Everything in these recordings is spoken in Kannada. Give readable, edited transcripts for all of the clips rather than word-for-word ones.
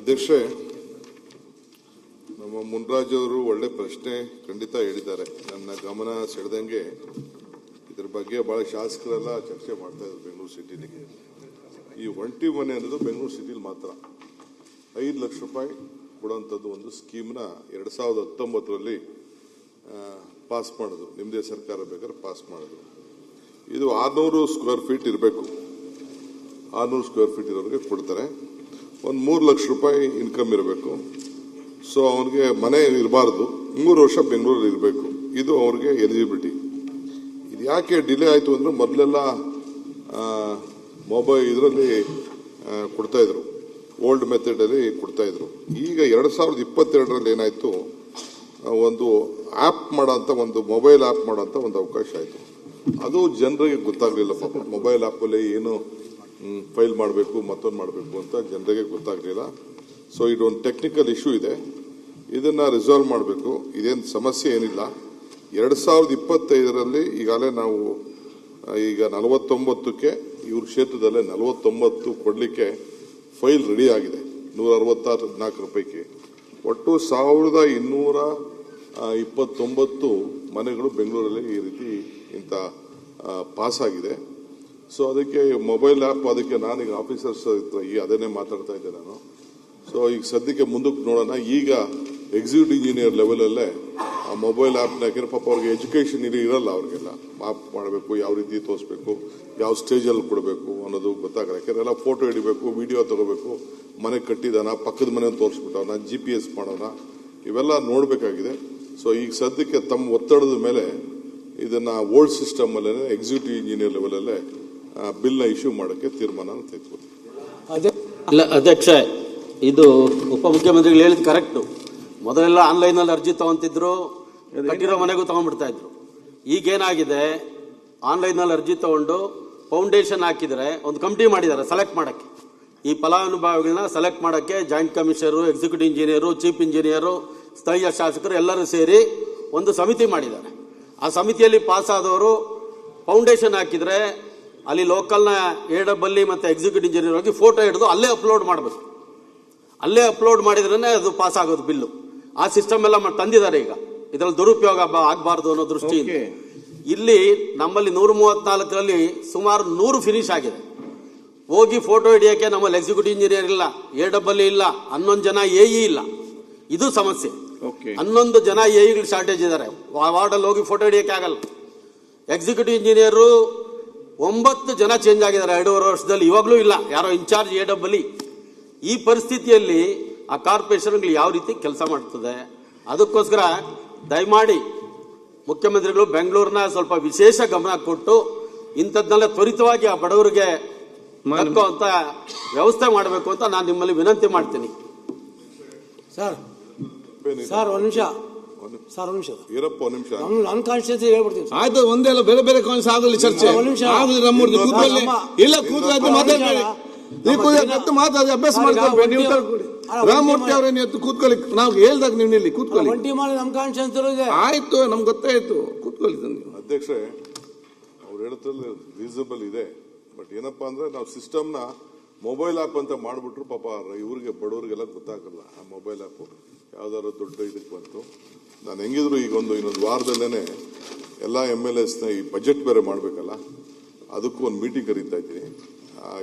ಅಧ್ಯಕ್ಷರೇ, ನಮ್ಮ ಮುನ್ರಾಜ್ ಅವರು ಒಳ್ಳೆ ಪ್ರಶ್ನೆ ಖಂಡಿತ ಹೇಳಿದ್ದಾರೆ. ನನ್ನ ಗಮನ ಸೆಳೆದಂಗೆ ಇದ್ರ ಬಗ್ಗೆ ಬಹಳ ಶಾಸಕರೆಲ್ಲ ಚರ್ಚೆ ಮಾಡ್ತಾ ಇದ್ರು ಬೆಂಗಳೂರು ಸಿಟಿಲಿ. ಈ ಒಂಟಿ ಮನೆ ಅನ್ನೋದು ಬೆಂಗಳೂರು ಸಿಟಿಲಿ ಮಾತ್ರ 5 ಲಕ್ಷ ರೂಪಾಯಿ ಕೊಡುವಂಥದ್ದು ಒಂದು ಸ್ಕೀಮ್ನ 2019ರಲ್ಲಿ ಪಾಸ್ ಮಾಡಿದ್ರು. ನಿಮ್ಮದೇ ಸರ್ಕಾರ ಬೇಕಾದ್ರೆ ಪಾಸ್ ಮಾಡಿದ್ರು. ಇದು 600 ಸ್ಕ್ವೇರ್ ಫೀಟ್ ಇರಬೇಕು. 600 ಸ್ಕ್ವೇರ್ ಫೀಟ್ ಇರೋರಿಗೆ ಕೊಡ್ತಾರೆ. ಒಂದು 3 ಲಕ್ಷ ರೂಪಾಯಿ ಇನ್ಕಮ್ ಇರಬೇಕು. ಸೊ ಅವನಿಗೆ ಮನೆ ಇರಬಾರ್ದು, 3 ವರ್ಷ ಬೆಂಗಳೂರಲ್ಲಿ ಇರಬೇಕು. ಇದು ಅವ್ರಿಗೆ ಎಲಿಜಿಬಿಲಿಟಿ. ಇದು ಯಾಕೆ ಡಿಲೇ ಆಯಿತು ಅಂದರೆ ಮೊದಲೆಲ್ಲ ಮೊಬೈಲ್ ಇದರಲ್ಲಿ ಕೊಡ್ತಾಯಿದ್ರು, ಓಲ್ಡ್ ಮೆಥಡಲ್ಲಿ ಕೊಡ್ತಾಯಿದ್ರು. ಈಗ 2022ರಲ್ಲಿ ಏನಾಯಿತು, ಒಂದು ಆ್ಯಪ್ ಮಾಡೋಂಥ ಒಂದು ಮೊಬೈಲ್ ಆ್ಯಪ್ ಮಾಡೋಂಥ ಒಂದು ಅವಕಾಶ ಆಯಿತು. ಅದು ಜನರಿಗೆ ಗೊತ್ತಾಗಲಿಲ್ಲ. ಪಾಪ ಮೊಬೈಲ್ ಆ್ಯಪಲ್ಲಿ ಏನು ಫೈಲ್ ಮಾಡಬೇಕು, ಮತ್ತೊಂದು ಮಾಡಬೇಕು ಅಂತ ಜನರಿಗೆ ಗೊತ್ತಾಗಲಿಲ್ಲ. ಸೊ ಇದೊಂದು ಟೆಕ್ನಿಕಲ್ ಇಶ್ಯೂ ಇದೆ, ಇದನ್ನು ರಿಸಾಲ್ವ್ ಮಾಡಬೇಕು. ಇದೇನು ಸಮಸ್ಯೆ ಏನಿಲ್ಲ. 2025ರಲ್ಲಿ ಈಗಾಗಲೇ ನಾವು ಈಗ 49ಕ್ಕೆ ಇವ್ರ ಕ್ಷೇತ್ರದಲ್ಲೇ 49 ಕೊಡಲಿಕ್ಕೆ ಫೈಲ್ ರೆಡಿ ಆಗಿದೆ. 164 ರೂಪಾಯಿಗೆ ಒಟ್ಟು 1229 ಮನೆಗಳು ಬೆಂಗಳೂರಲ್ಲಿ ಈ ರೀತಿ ಇಂಥ ಪಾಸ್ ಆಗಿದೆ. ಸೊ ಅದಕ್ಕೆ ಮೊಬೈಲ್ ಆ್ಯಪ್, ಅದಕ್ಕೆ ನಾನೀಗ ಆಫೀಸರ್ಸ್ ಹತ್ರ ಅದನ್ನೇ ಮಾತಾಡ್ತಾ ಇದ್ದೆ ನಾನು. ಸೊ ಈಗ ಸದ್ಯಕ್ಕೆ ಮುಂದಕ್ಕೆ ನೋಡೋಣ. ಈಗ ಎಕ್ಸಿಕ್ಯೂಟಿವ್ ಇಂಜಿನಿಯರ್ ಲೆವೆಲಲ್ಲೇ ಆ ಮೊಬೈಲ್ ಆ್ಯಪ್ನ, ಯಾಕೆಂದ್ರೆ ಪಾಪ ಅವ್ರಿಗೆ ಎಜುಕೇಷನ್ ಇರಲ್ಲ, ಅವ್ರಿಗೆಲ್ಲ ಮಾಪ್ ಮಾಡಬೇಕು, ಯಾವ ರೀತಿ ತೋರಿಸ್ಬೇಕು, ಯಾವ ಸ್ಟೇಜಲ್ಲಿ ಕೊಡಬೇಕು ಅನ್ನೋದು ಗೊತ್ತಾಗಲ್ಲ. ಯಾಕೆಂದ್ರೆ ಎಲ್ಲ ಫೋಟೋ ಹಿಡಿಬೇಕು, ವಿಡಿಯೋ ತಗೋಬೇಕು, ಮನೆ ಕಟ್ಟಿದಾನ, ಪಕ್ಕದ ಮನೆ ತೋರಿಸ್ಬಿಟ್ಟವನ, GPS ಮಾಡೋಣ, ಇವೆಲ್ಲ ನೋಡಬೇಕಾಗಿದೆ. ಸೊ ಈಗ ಸದ್ಯಕ್ಕೆ ತಮ್ಮ ಒತ್ತಡದ ಮೇಲೆ ಇದನ್ನ ಓಲ್ಡ್ ಸಿಸ್ಟಮ್ ಅಲ್ಲೇ ಎಕ್ಸಿಕ್ಯೂಟಿವ್ ಇಂಜಿನಿಯರ್ ಲೆವೆಲಲ್ಲೇ ಬಿಲ್ನ ಇಶ್ಯೂ ಮಾಡೋಕ್ಕೆ ತೀರ್ಮಾನ ತೆಗೆದುಕೊಳ್ಳಿ. ಅಧ್ಯಕ್ಷ, ಇದು ಉಪಮುಖ್ಯಮಂತ್ರಿಗಳು ಹೇಳಿದ್ ಕರೆಕ್ಟು. ಮೊದಲೆಲ್ಲ ಆನ್ಲೈನಲ್ಲಿ ಅರ್ಜಿ ತಗೊಂತಿದ್ರು, ಕಟ್ಟಿರೋ ಮನೆಗೂ ತಗೊಂಡ್ಬಿಡ್ತಾ ಇದ್ರು. ಈಗೇನಾಗಿದೆ, ಆನ್ಲೈನಲ್ಲಿ ಅರ್ಜಿ ತಗೊಂಡು ಫೌಂಡೇಶನ್ ಹಾಕಿದರೆ ಒಂದು ಕಮಿಟಿ ಮಾಡಿದ್ದಾರೆ ಸೆಲೆಕ್ಟ್ ಮಾಡೋಕ್ಕೆ. ಈ ಫಲಾನುಭವಿಗಳನ್ನ ಸೆಲೆಕ್ಟ್ ಮಾಡೋಕ್ಕೆ joint commissioner, executive engineer, chief engineer, ಸ್ಥಳೀಯ ಶಾಸಕರು ಎಲ್ಲರೂ ಸೇರಿ ಒಂದು ಸಮಿತಿ ಮಾಡಿದ್ದಾರೆ. ಆ ಸಮಿತಿಯಲ್ಲಿ ಪಾಸ್ ಆದವರು ಫೌಂಡೇಶನ್ ಹಾಕಿದರೆ ಅಲ್ಲಿ ಲೋಕಲ್ನ AWE ಮತ್ತು ಎಕ್ಸಿಕ್ಯೂಟಿವ್ ಇಂಜಿನಿಯರ್ ಹೋಗಿ ಫೋಟೋ ಹಿಡಿದು ಅಲ್ಲೇ ಅಪ್ಲೋಡ್ ಮಾಡಬೇಕು. ಅಲ್ಲೇ ಅಪ್ಲೋಡ್ ಮಾಡಿದ್ರೇ ಅದು ಪಾಸ್ ಆಗೋದು ಬಿಲ್ಲು. ಆ ಸಿಸ್ಟಮ್ ಎಲ್ಲ ತಂದಿದ್ದಾರೆ. ಈಗ ಇದರಲ್ಲಿ ದುರುಪಯೋಗ ಆಗಬಾರ್ದು ಅನ್ನೋ ದೃಷ್ಟಿಯಿಂದ ಇಲ್ಲಿ ನಮ್ಮಲ್ಲಿ 134ರಲ್ಲಿ ಸುಮಾರು 100 ಫಿನಿಶ್ ಆಗಿದೆ. ಹೋಗಿ ಫೋಟೋ ಹಿಡಿಯೋಕ್ಕೆ ನಮ್ಮಲ್ಲಿ ಎಕ್ಸಿಕ್ಯೂಟಿವ್ ಇಂಜಿನಿಯರ್ ಇಲ್ಲ, AWE ಇಲ್ಲ, 11 ಜನ AE ಇಲ್ಲ. ಇದು ಸಮಸ್ಯೆ. 11 ಜನ AEಗಳು ಶಾರ್ಟೇಜ್ ಇದ್ದಾರೆ. ವಾರ್ಡಲ್ಲಿ ಹೋಗಿ ಫೋಟೋ ಹಿಡಿಯೋಕ್ಕೆ ಆಗಲ್ಲ. ಎಕ್ಸಿಕ್ಯೂಟಿವ್ ಇಂಜಿನಿಯರು 9 ಜನ ಚೇಂಜ್ ಆಗಿದ್ದಾರೆ 2.5 ವರ್ಷದಲ್ಲಿ, ಇವಾಗಲೂ ಇಲ್ಲ ಯಾರೋ ಇನ್ಚಾರ್ಜ್ AWE. ಈ ಪರಿಸ್ಥಿತಿಯಲ್ಲಿ ಆ ಕಾರ್ಪೊರೇಷನ್ಗಳು ಯಾವ ರೀತಿ ಕೆಲಸ ಮಾಡ್ತದೆ? ಅದಕ್ಕೋಸ್ಕರ ದಯಮಾಡಿ ಮುಖ್ಯಮಂತ್ರಿಗಳು ಬೆಂಗಳೂರಿನ ಸ್ವಲ್ಪ ವಿಶೇಷ ಗಮನ ಕೊಟ್ಟು ಇಂಥದ್ದನ್ನೆಲ್ಲ ತ್ವರಿತವಾಗಿ ಆ ಬಡವರಿಗೆ ಅಂತ ವ್ಯವಸ್ಥೆ ಮಾಡಬೇಕು ಅಂತ ನಾನು ನಿಮ್ಮಲ್ಲಿ ವಿನಂತಿ ಮಾಡ್ತೀನಿ. ಸರ್ ಒಂದು ನಿಮಿಷ ಇರಪ್ಪ, ಒಂದು ನಿಮಿಷ ನನ್ನ ಕಾನ್ಸ್ಟಿಟ್ಯೂನ್ಸಿ ಹೇಳ್ಬಿಡ್ತೀನಿ. ಆಯ್ತು, ಒಂದೇ ಬೇರೆ ಬೇರೆ ಕಾನ್ಸ್ ಆಗಲಿ ಚರ್ಚೆ ಇಲ್ಲ, ಕೂತ್ಕೊಂಡು ಮಾತಾಡ್ಬೇಡಿ. ಮಾತಾಡಿ ಅಭ್ಯಾಸ ಮಾಡ್ಕೊಳ್ಬೇಡಿ. ನೀವು ರಾಮಮೂರ್ತಿ ಅವರೇ ನೀವು ಕೂತ್ಕೊಳ್ಳಿ. ನಾವು ಹೇಳ್ದಾಗ ನೀವು ಇಲ್ಲಿ ಕೂತ್ಕೊಳ್ಳಿ. ನಮ್ಮ ಕಾನ್ಸ್ಟಿಟ್ಯೂನ್ಸಿ ಆಯ್ತು, ನಮ್ಗೆ ಗೊತ್ತಾಯ್ತು, ಕೂತ್ಕೊಳ್ಳಿ. ಅಧ್ಯಕ್ಷರೇ, ಅವ್ರು ಹೇಳೋದ್ರಲ್ಲಿ ರೀಸನಬಲ್ ಇದೆ. ಬಟ್ ಏನಪ್ಪಾ ಅಂದ್ರೆ ನಾವು ಸಿಸ್ಟಮ್ನ ಮೊಬೈಲ್ ಆ್ಯಪ್ ಅಂತ ಮಾಡಿಬಿಟ್ರು ಪಾಪ ಇವ್ರಿಗೆ ಬಡವರಿಗೆಲ್ಲ ಗೊತ್ತಾಗಲ್ಲ. ಆ ಮೊಬೈಲ್ ಆ್ಯಪು ಯಾವ್ದಾದ್ರು ದೊಡ್ಡ ಇದಕ್ಕೆ ಬಂತು. ನಾನು ಹೆಂಗಿದ್ರು ಈಗ ಇನ್ನೊಂದು ವಾರದಲ್ಲೇ ಎಲ್ಲ MLAsನ ಈ ಬಜೆಟ್ ಬೇರೆ ಮಾಡಬೇಕಲ್ಲ, ಅದಕ್ಕೂ ಒಂದು ಮೀಟಿಂಗ್ ಕರೀತಾ ಇದ್ದೀನಿ.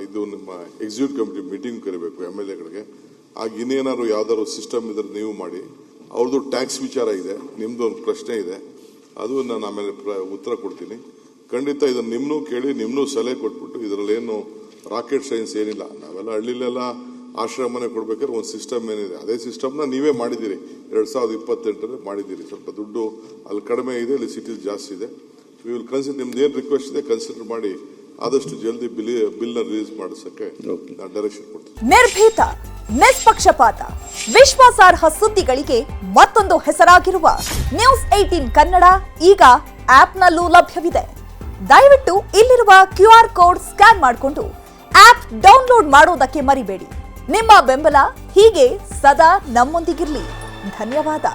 ಇದು ನಿಮ್ಮ ಎಕ್ಸಿಕ್ಯೂಟಿವ್ ಕಮಿಟಿ ಮೀಟಿಂಗ್ ಕರಿಬೇಕು MLAಗಳಿಗೆ. ಆಗ ಇನ್ನೇನಾದ್ರು ಯಾವ್ದಾದ್ರು ಸಿಸ್ಟಮ್ ಇದ್ರೆ ನೀವು ಮಾಡಿ. ಅವ್ರದ್ದು ಟ್ಯಾಕ್ಸ್ ವಿಚಾರ ಇದೆ, ನಿಮ್ದು ಒಂದು ಪ್ರಶ್ನೆ ಇದೆ, ಅದು ನಾನು ಆಮೇಲೆ ಉತ್ತರ ಕೊಡ್ತೀನಿ. ಖಂಡಿತ ಇದನ್ನು ನಿಮ್ಮನ್ನೂ ಕೇಳಿ, ನಿಮ್ಮನ್ನೂ ಸಲಹೆ ಕೊಟ್ಬಿಟ್ಟು ಇದರಲ್ಲಿ ಏನು ರಾಕೆಟ್ ಸೈನ್ಸ್ ಏನಿಲ್ಲ. ನಾವೆಲ್ಲ ಹಳ್ಳಿಲೆಲ್ಲ ಆಶ್ರಮನೆ ಕೊಡ್ಬೇಕಾದ್ರೆ ಒಂದು ಸಿಸ್ಟಮ್ ಏನಿದೆ, ಅದೇ ಸಿಸ್ಟಮ್ನ ನೀವೇ ಮಾಡಿದ್ದೀರಿ. 2028ರಲ್ಲಿ ಮಾಡಿದ್ದೀರಿ. ಸ್ವಲ್ಪ ದುಡ್ಡು ಅಲ್ಲಿ ಕಡಿಮೆ ಇದೆ, ಇಲ್ಲಿ ಸಿಟೀಸ್ ಜಾಸ್ತಿ ಇದೆ. ವಿ ವಿಲ್ ಕನ್ಸಿಡರ್, ನಿಮ್ದು ಏನು ರಿಕ್ವೆಸ್ಟ್ ಇದೆ ಕನ್ಸಿಡರ್ ಮಾಡಿ ಆದಷ್ಟು ಜಲ್ದಿ ಬಿಲ್ನ ರಿಲೀಸ್ ಮಾಡಿಸಕ್ಕೆ ನಾನು ಡೈರೆಕ್ಷನ್ ಕೊಡ್ತೀನಿ. ನಿರ್ಭೀತ, ನಿಷ್ಪಕ್ಷಪಾತ, ವಿಶ್ವಾಸಾರ್ಹ ಸುದ್ದಿಗಳಿಗೆ ಮತ್ತೊಂದು ಹೆಸರಾಗಿರುವ ನ್ಯೂಸ್ 18 ಕನ್ನಡ ಈಗ ಆಪ್ನಲ್ಲೂ ಲಭ್ಯವಿದೆ. ದಯವಿಟ್ಟು ಇಲ್ಲಿರುವ QR ಕೋಡ್ ಸ್ಕ್ಯಾನ್ ಮಾಡಿಕೊಂಡು ಆಪ್ ಡೌನ್ಲೋಡ್ ಮಾಡೋದಕ್ಕೆ ಮರಿಬೇಡಿ. ನಿಮ್ಮ ಬೆಂಬಲ ಹೀಗೆ ಸದಾ ನಮ್ಮೊಂದಿಗಿರಲಿ. ಧನ್ಯವಾದ.